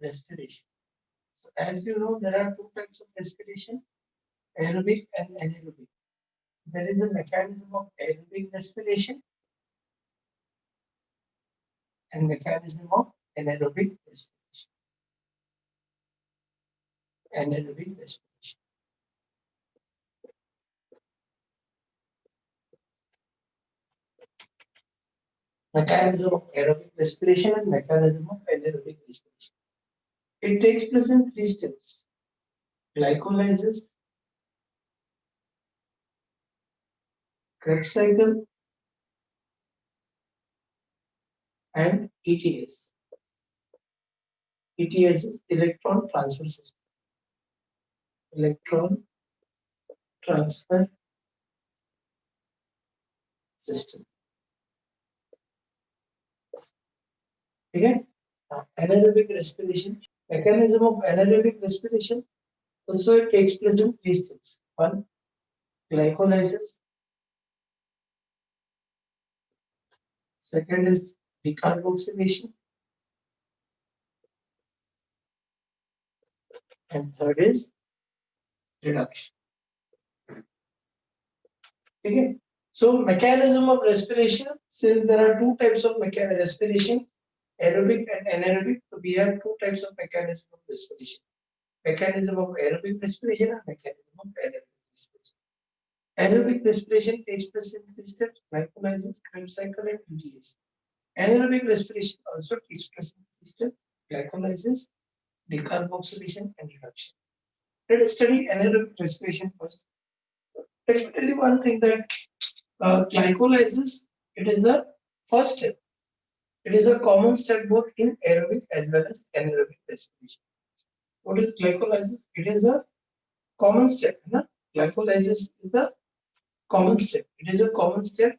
respiration. So as you know, there are two types of respiration, aerobic and anaerobic. There is a mechanism of aerobic respiration and mechanism of anaerobic respiration. Anaerobic respiration. Mechanism of aerobic respiration and mechanism of anaerobic respiration. It takes place in three steps: glycolysis, Krebs cycle, and ETS. ETS is electron transfer system. Electron transfer system. Okay. Now, anaerobic respiration. Mechanism of anaerobic respiration also it takes place in three steps. One, glycolysis. Second is decarboxylation. And third is reduction. Okay. So mechanism of respiration, since there are two types of respiration, aerobic and anaerobic, so we have two types of mechanism of respiration. Mechanism of aerobic respiration and mechanism of anaerobic respiration. Aerobic respiration takes place in three steps: glycolysis, Krebs cycle, and ETS. Anaerobic respiration also takes place in three steps: glycolysis, decarboxylation, and reduction. Let us study anaerobic respiration first. Let me tell you one thing that glycolysis, it is a first step. It is a common step both in aerobic as well as anaerobic respiration. What is glycolysis? It is a common step. Na? Glycolysis is the common step. It is a common step.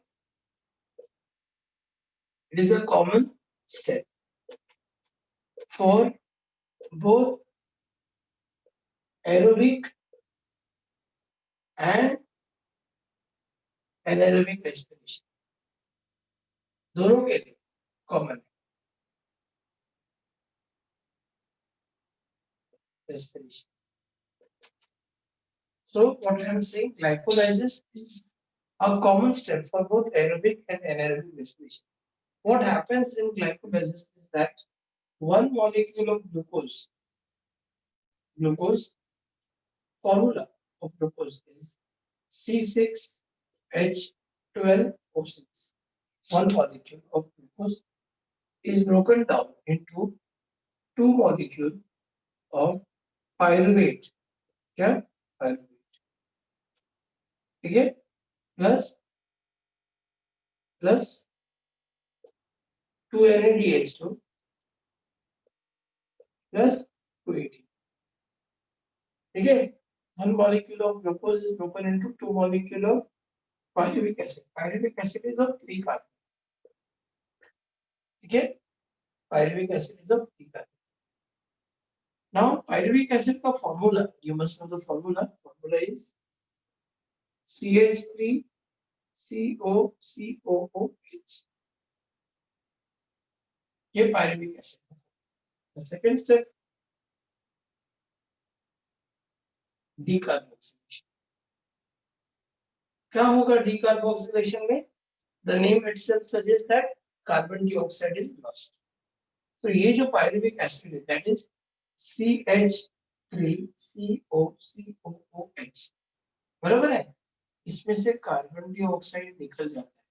It is a common step for both aerobic and anaerobic respiration. दोनों के लिए common respiration. So what I am saying, glycolysis is a common step for both aerobic and anaerobic respiration. What happens in glycolysis is that one molecule of glucose formula of glucose is C6H12O6. One molecule of glucose is broken down into two molecules of pyruvate. क्या? Pyruvate. ठीक है? Plus 2NADH2 plus 2AT. ठीक है? One molecule of glucose is broken into two molecules of pyruvic acid. Pyruvic acid is of 3 carbon. ठीक है? Pyruvic acid is of 3 carbon. Now, pyruvic acid का formula, you must know the formula. Formula is CH3COCOOH. ये pyruvic acid. The second step, decarboxylation. क्या होगा decarboxylation में? The name itself suggests that carbon dioxide is lost. तो ये जो pyruvic acid है, that is CH3COCOOH. बराबर है? इसमें से कार्बन डाइऑक्साइड निकल जाता है,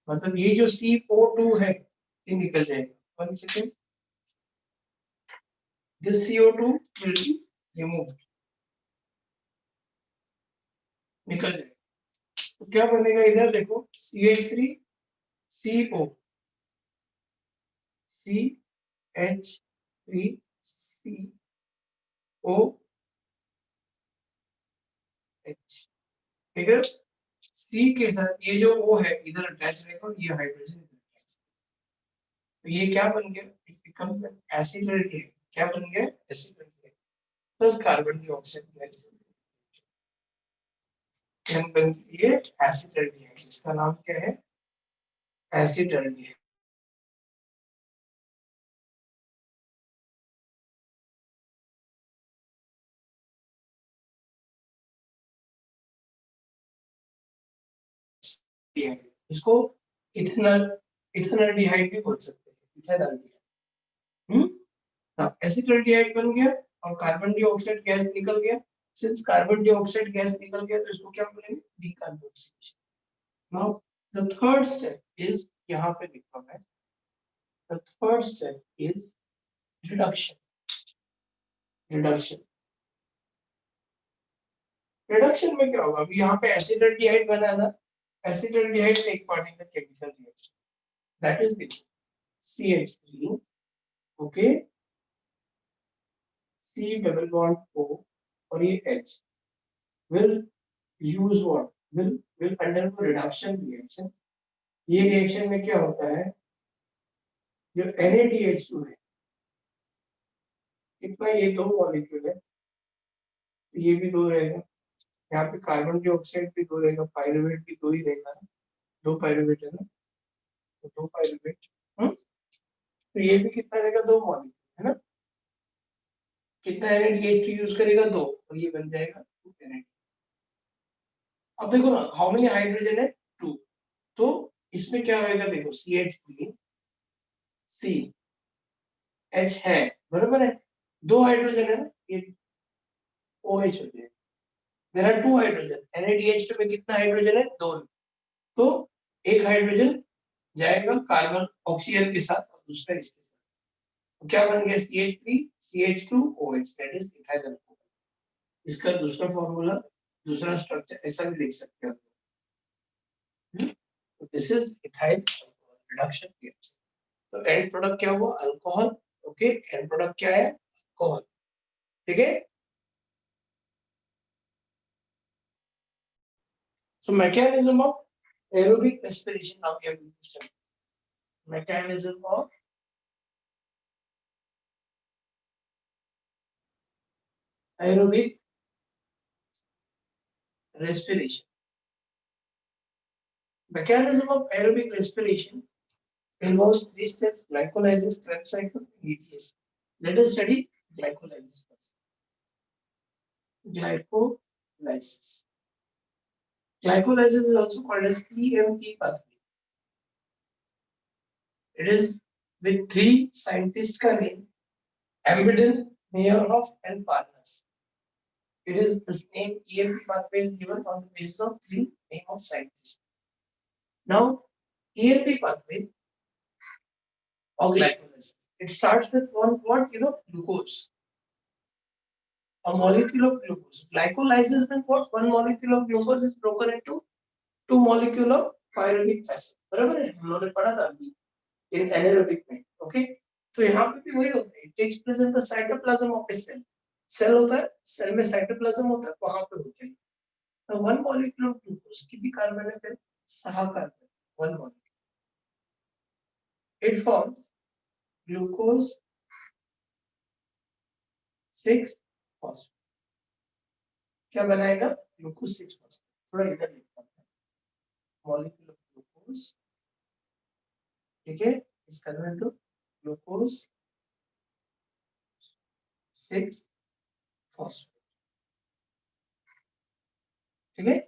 मतलब ये जो CO2 है ये निकल जाएगा. 1 second. This CO2 will be removed. निकल जाएगा. तो क्या बनेगा इधर देखो, CH3CO CH3COH. ठीक है? C के साथ ये जो O है इधर अटैच रहेगा, ये हाइड्रोजन. तो ये क्या बन गया? It becomes N acid radiate. क्या बन गया? Acid radiate. Plus carbon dioxide gas. ये एसिड रेडिएट. इसका नाम क्या है? Acid radiate. इसको इथेनॉल्डिहाइड भी बोल सकते हैं, इथेनॉल्डिहाइड। एसिटल्डिहाइड बन गया और कार्बन डाइऑक्साइड गैस निकल गया। सिंस कार्बन डाइऑक्साइड गैस निकल गया तो इसको क्या बोलेंगे, decarboxylation. Now the third step is, यहाँ पे लिखा है, the third step is reduction. Reduction reduction में क्या होगा, अभी यहाँ पे एसिटल्डिहाइड बना ना, एसिटल्डिहाइड में एक particle chemical reaction, that is the CH3, okay, C double bond O और ये H will use what, will undergo reduction reaction। ये रिएक्शन में क्या होता है, जो NaDH2 है, कितना, ये दो मॉलिक्यूल है, ये भी दो रहेगा, यहाँ पे कार्बन डाइऑक्साइड भी दो रहेगा, पायरुवेट भी दो ही रहेगा ना, दो पायरुवेट है ना, तो दो पायरुवेट, तो ये भी कितना रहेगा, दो मॉलिक्यूल है ना, कितना NaDH2 यूज करेगा, दो, और ये बन जाएगा 2 Na। अब देखो ना, हाउ मेनी हाइड्रोजन है, 2, तो इसमें क्या होगा, देखो CH3 CH है, बराबर है, दो हाइड्रोजन है ना, ये OH हो जाएगा। There are to hydrogen, NaDH2 में कितना हाइड्रोजन है, दो, तो एक हाइड्रोजन जाएगा कार्बन ऑक्सीजन के साथ और दूसरा इसके साथ, तो क्या बन गया, CH3 CH2 OH, that is ethyl alcohol. इसका दूसरा फॉर्मूला, दूसरा स्ट्रक्चर ऐसा भी लिख सकते हो, तो this is ethyl reduction reaction. तो एंड प्रोडक्ट क्या हुआ, अल्कोहल, ओके, एंड प्रोडक्ट क्या है, अल्कोहल, ठीक है। So mechanism of aerobic respiration, now we have to study mechanism of aerobic respiration. Mechanism of aerobic respiration involves three steps: glycolysis, Krebs cycle, ETS. Let us study glycolysis first. Glycolysis. Glycolysis is also called as EMP pathway. It is with three scientists ka name: Embedon, Meyerhoff, and Parnas. It is the name EMP pathway is given on the basis of three name of scientists. Now, EMP pathway or glycolysis. It starts with what, glucose. A molecule of glucose. Glycolysis means what? One molecule of glucose is broken into two molecule of pyruvic acid. बराबर है, हम लोगों ने पढ़ा था अभी in anaerobic में, okay? तो यहाँ पे भी वही होता है. It takes place in the cytoplasm of a cell. Cell होता है, cell में cytoplasm होता है, वहाँ पे होता है. Now one molecule of glucose कितनी कार्बन है फिर? 6 carbon. One molecule. It forms glucose 6 phosphate. क्या बनाएगा? Glucose 6 phosphate. थोड़ा इधर लिखता हूँ. मॉलिक्यूल ऑफ ग्लूकोज, ठीक है, इस कन्वर्ट टू ग्लूकोज 6 phosphate. ठीक है,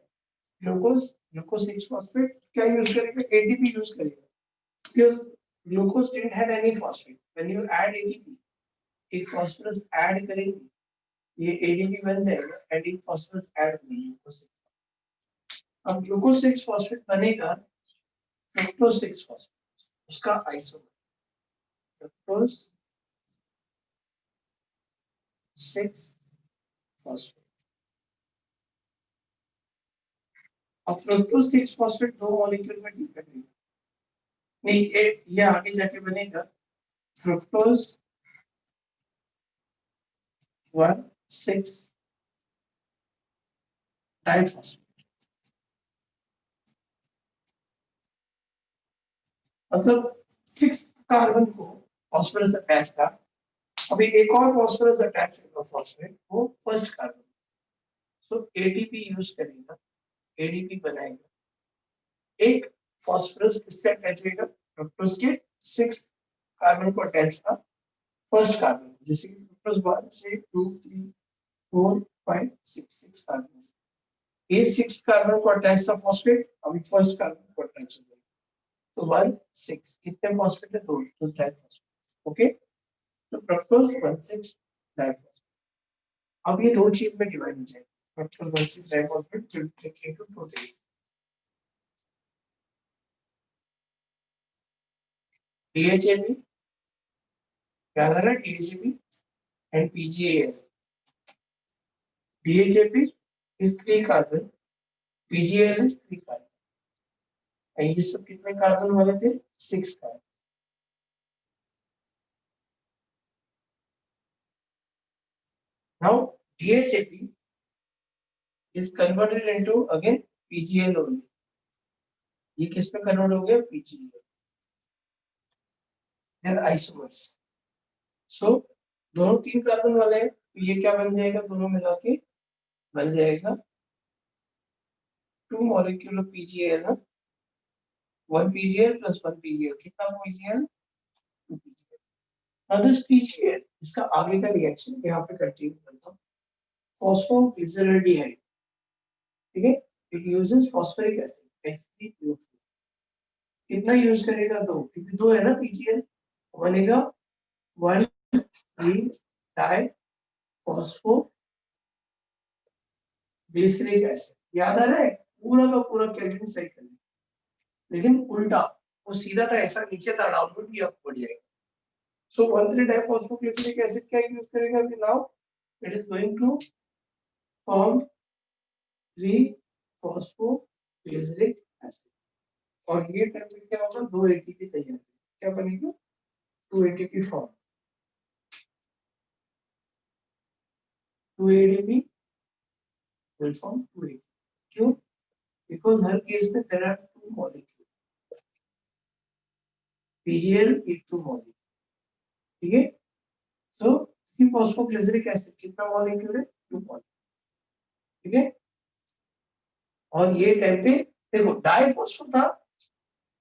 ग्लूकोज 6 phosphate क्या यूज करेंगे? ATP यूज करेंगे, because glucose didn't have any phosphate. When you add ATP, एक phosphorus ऐड करेंगे, ये ADP बन जाएगा, एंड एक phosphorus ऐड करेंगे. अब ग्लूकोज 6 phosphate बनेगा फ्रुक्टोज 6 phosphate, उसका आइसोमर फ्रुक्टोज 6 phosphate. अब फ्रुक्टोज 6 phosphate दो मॉलिक्यूल में डिवाइड होगा, नहीं ये आगे जाके बनेगा फ्रुक्टोज 1 6 डाइफॉस्फेट. मतलब 6 कार्बन को फॉस्फोरस अटैच था, अभी एक और फॉस्फोरस अटैच होगा फॉस्फेट, वो फर्स्ट कार्बन, सो एटीपी यूज करेगा, एडीपी बनाएगा, एक फॉस्फोरस इससे अटैच होगा फ्रुक्टोज के 6 कार्बन को अटैच था फर्स्ट कार्बन, जैसे कि फ्रुक्टोज 1 से 2 3 4 5 6 कार्बन. ये 6 कार्बन को अटैच था फॉस्फेट, अभी फर्स्ट कार्बन को अटैच हो गया, तो 1 6 कितने फॉस्फेट है, दो डाइफॉस्फेट, ओके। तो फ्रक्टोज 1,6 डाइफॉस्फेट। अब ये दो चीज में डिवाइड हो जाएगा, fructose 1,6 diphosphate will break into two things, DHAP, याद है ना, DHAP and PGAL. DHAP is 3 carbon, PGAL is 3 carbon, and ये सब कितने कार्बन वाले थे, 6 carbon. Now DHAP is converted into again PGL only, ये किस पे कन्वर्ट हो गया, PGL, they are isomers, so दोनों 3 कार्बन वाले हैं, तो ये क्या बन जाएगा, दोनों मिला के बन जाएगा 2 molecule of PGL, 1 PGL plus 1 PGL, कितना PGL, 2 PGL। Now this PGL, इसका आगे का रिएक्शन यहाँ पे कंटिन्यू करता हूँ, फॉस्फोग्लिसरॉल्डिहाइड, ठीक है, it uses phosphoric acid H3PO3, कितना यूज करेगा, दो, क्योंकि दो है ना PGL, बनेगा 1 3 डाई फॉस्फो ग्लिसरिक एसिड, याद आ रहा है, पूरा का पूरा केल्विन साइकिल, लेकिन उल्टा, वो सीधा था ऐसा नीचे था, डाउनवर्ड भी अपवर्ड जाएगा। सो 1,3 डाइफॉस्फोग्लिसरिक एसिड क्या यूज करेगा, कि now it is going to form 3 phosphoglyceric acid, और ये टेम्पलेट क्या होगा, 2 एटीपी तैयार, क्या बनेगा, 2 ATP form, 2 ATP will form 2 ATP, क्यों, because हर केस में there are 2 molecules, PGL is 2 molecules, ठीक है। सो 3 फॉस्फोग्लिसरिक एसिड कितना मॉलिक्यूल है, 2 मॉलिक्यूल, ठीक है। और ये टाइम पे देखो डाइफॉस्फो था,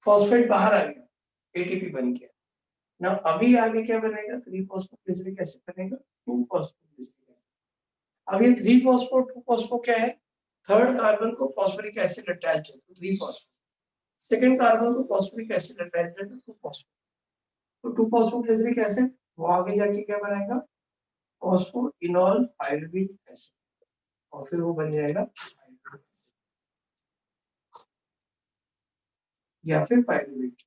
फॉस्फेट बाहर आ गया, एटीपी बन गया ना, अभी आगे क्या बनेगा, 3 फॉस्फोग्लिसरिक एसिड बनेगा, 2 फॉस्फोग्लिसरिक एसिड। अब ये 3 फॉस्फो 2 फॉस्फो क्या है, थर्ड कार्बन को फॉस्फोरिक एसिड अटैच्ड है तो 3 फॉस्फो, सेकंड कार्बन को फॉस्फोरिक एसिड अटैच्ड है तो 2 फॉस्फो, तो 2 फॉस्फोग्लिसरिक एसिड वो आगे जाके क्या बनाएगा, फॉस्फोइनॉल पायरुविक एसिड, और फिर वो बन जाएगा पायरुविक एसिड या फिर पायरुवेट।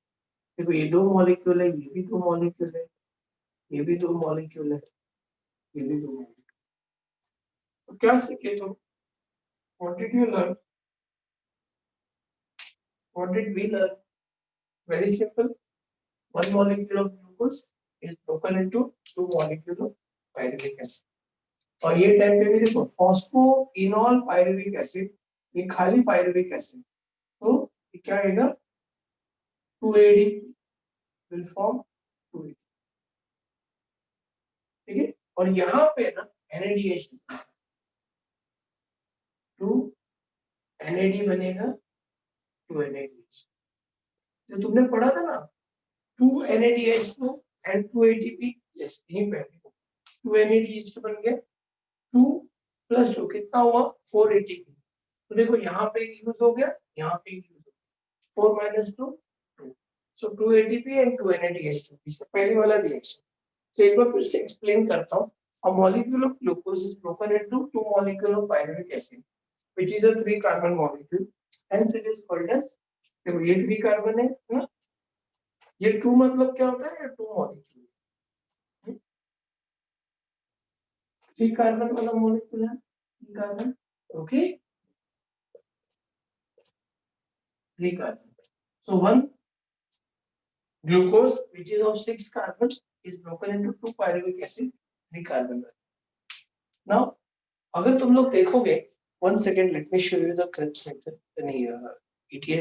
देखो ये 2 मॉलिक्यूल है, ये भी 2 मॉलिक्यूल है, ये भी 2 मॉलिक्यूल है, ये भी 2 मॉलिक्यूल, तो क्या सीखे तुम, what did you learn, what did we learn, very simple, 1 molecule of glucose is broken into 2 molecule of pyruvic acid, और ये टाइम पे भी देखो फॉस्फोइनॉल पायरुविक एसिड, ये खाली पायरुविक एसिड, तो ये क्या आएगा, 2ADP will form 2ADP, ठीक है। और यहाँ पे ना NADH 2 NAD बनेगा 2 NADH, जो तुमने पढ़ा था ना, 2 NADH2 and 2 ATP, यस यही पहले 2 NADH2 बन गया, 2 + 2 कितना हुआ, 4 ATP, तो देखो यहाँ पे यूज हो गया, यहाँ पे यूज हो गया, 4 - 2 2, सो 2 ATP and 2 NADH2, इससे पहले वाला रिएक्शन। तो एक बार फिर से एक्सप्लेन करता हूँ, a molecule of glucose is broken into 2 molecule of pyruvic acid which is a 3 carbon molecule, hence it is called as, देखो ये 3 कार्बन है ना, ये 2 मतलब क्या होता है, ये 2 मॉलिक्यूल, 3 कार्बन वाला मॉलिक्यूल है, 3 carbon, okay, 3 carbon, so 1 glucose which is of 6 carbon is broken into 2 pyruvic acid 3 carbon। now अगर तुम लोग देखोगे, 1 second let me show you the Krebs cycle, नहीं ETA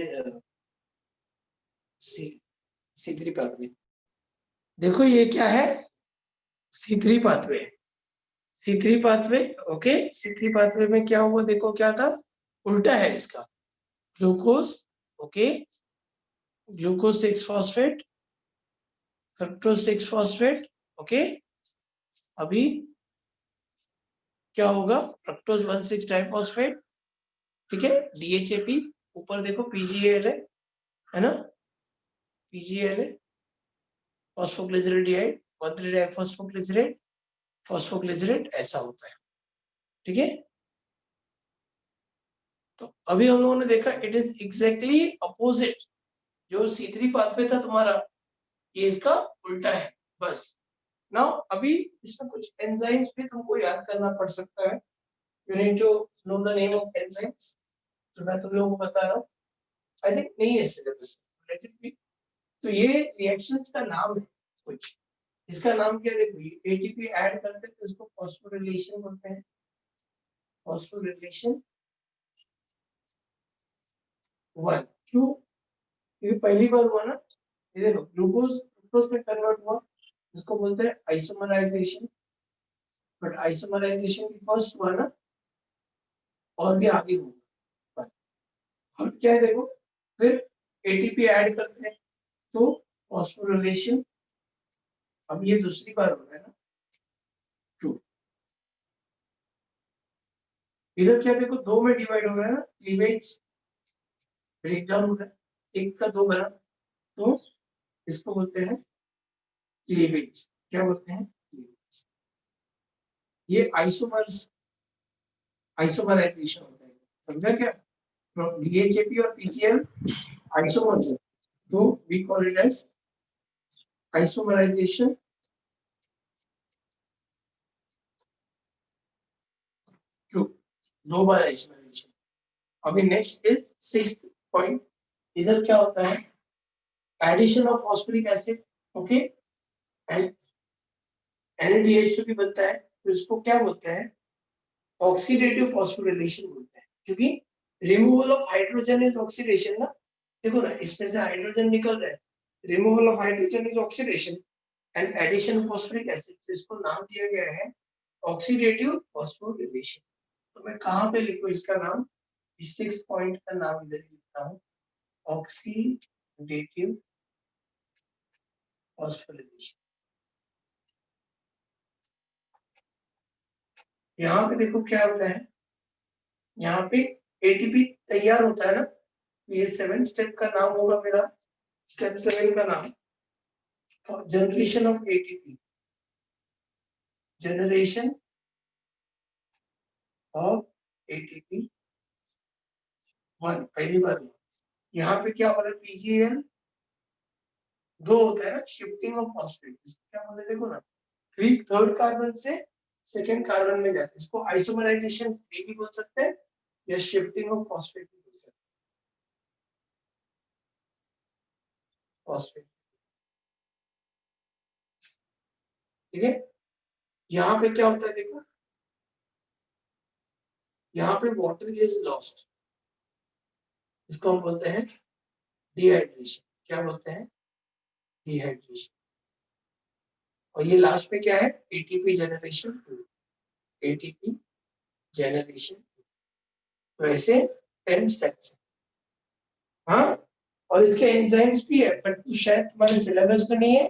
C3 pathway, देखो ये क्या है, C3 pathway, C3 pathway, okay, C3 pathway में क्या हुआ, देखो क्या था, उल्टा है इसका, glucose, okay, glucose 6 phosphate, fructose 6 phosphate, okay, अभी क्या होगा, फ्रक्टोज 1,6 डाइफॉस्फेट, ठीक है, DHAP, ऊपर देखो PGAL है ना, PGAL फॉस्फोग्लिसरेडिहाइड 1,3-डाइफॉस्फोग्लिसरेट फॉस्फोग्लिसरेट ऐसा होता है, ठीक है। तो अभी हम लोगों ने देखा इट इज एग्जैक्टली अपोजिट, जो C3 पाथवे था तुम्हारा ये इसका उल्टा है बस। नाउ अभी इसमें कुछ एंजाइम्स भी तुमको याद करना पड़ सकता है, you need to know the name of enzymes, तो मैं तुम लोगों को बता रहा हूँ, आई थिंक नहीं है सिलेबस में, तो ये रिएक्शंस का नाम है कुछ, इसका नाम क्या देखो, ये ATP ऐड करते हैं तो इसको फॉस्फोरिलेशन बोलते हैं, फॉस्फोरिलेशन 1, क्यों, ये पहली बार हुआ ना, ये देखो ग्लूकोज ग्लूकोज में कन्वर्ट हुआ, इसको बोलते हैं आइसोमराइजेशन, बट आइसोमराइजेशन की फर्स्ट हुआ ना, और भी आगे होगा, और क्या है देखो, फिर ATP ऐड करते हैं तो फॉस्फोरिलेशन, अब ये दूसरी बार हो रहा है ना, 2, इधर क्या देखो दो में डिवाइड हो रहा है ना, क्लीवेज ब्रेक डाउन हो रहा है, एक का दो बना, तो इसको बोलते हैं क्लीवेज, क्या बोलते हैं क्लीवेज, ये आइसोमराइजेशन होता है, समझा क्या, from DHAP और PGL isomers, so we call it as isomerization, जो दो बार isomerization। अभी नेक्स्ट इज 6th पॉइंट, इधर क्या होता है, addition of phosphoric acid, okay, and NaDH2 भी बनता है, तो इसको क्या बोलते हैं, ऑक्सीडेटिव फॉस्फोरिलेशन बोलते हैं, क्योंकि removal of hydrogen is oxidation ना, देखो ना इसमें से हाइड्रोजन निकल रहा है, removal of hydrogen is oxidation and addition of phosphoric acid, तो इसको नाम दिया गया है ऑक्सीडेटिव फॉस्फोरिलेशन। तो मैं कहां पे लिखूं इसका नाम, इस 6th पॉइंट का नाम इधर लिखता हूं, ऑक्सीडेटिव फॉस्फोरिलेशन। यहाँ पे देखो क्या होता है, यहाँ पे ATP तैयार होता है ना, ये 7th स्टेप का नाम होगा मेरा, स्टेप 7 का नाम generation of ATP, generation of ATP 1, पहली बार हुआ, यहाँ पे क्या हो रहा है, PGL 2 होता है ना, शिफ्टिंग ऑफ फॉस्फेट, इसको क्या बोलते हैं देखो ना, 3rd कार्बन से 2nd कार्बन में जाते हैं, इसको आइसोमराइजेशन 3 भी बोल सकते हैं या शिफ्टिंग ऑफ फॉस्फेट भी बोल सकते हैं, फॉस्फेट, ठीक है। यहाँ पे क्या होता है देखो, यहाँ पे वाटर इज लॉस्ट, इसको हम बोलते हैं डिहाइड्रेशन, क्या बोलते हैं डिहाइड्रेशन, और ये लास्ट में क्या है, ATP जनरेशन 2, ATP जनरेशन, तो ऐसे 10 स्टेप्स, हाँ, और इसके एंजाइम्स भी है, बट शायद तुम्हारे सिलेबस में नहीं है,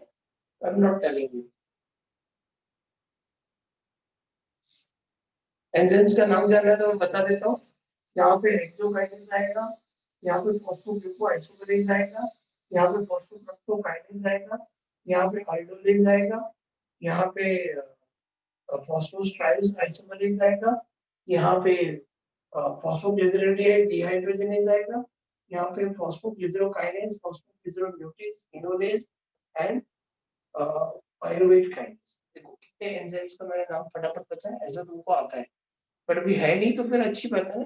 I am not telling you. Enzymes का नाम जानना है तो मैं बता देता हूँ, यहाँ पे हेक्सोकाइनेज आएगा, यहाँ पे फॉस्फोग्लूकोआइसोमेरेज आएगा, यहाँ पे फॉस्फोफ्रक्टोकाइनेज आएगा, यहाँ पे हाइड्रोलेज आएगा, यहाँ पे फॉस्फोस्ट्राइल्स आइसोमेरेज आएगा, यहाँ पे फॉस्फोग्लिसरेडिहाइड डिहाइड्रोजनेज आएगा, यहाँ पे फॉस्फोग्लिसरोकाइनेज, फॉस्फोग्लिसरोन्यूक्लियस, इनोलेज एंड पायरुवेट काइनेज। देखो कितने एंजाइम्स का मैंने नाम फटाफट पता है, ऐसा तुमको आता है, बट अभी है नहीं तो फिर अच्छी बात है ना,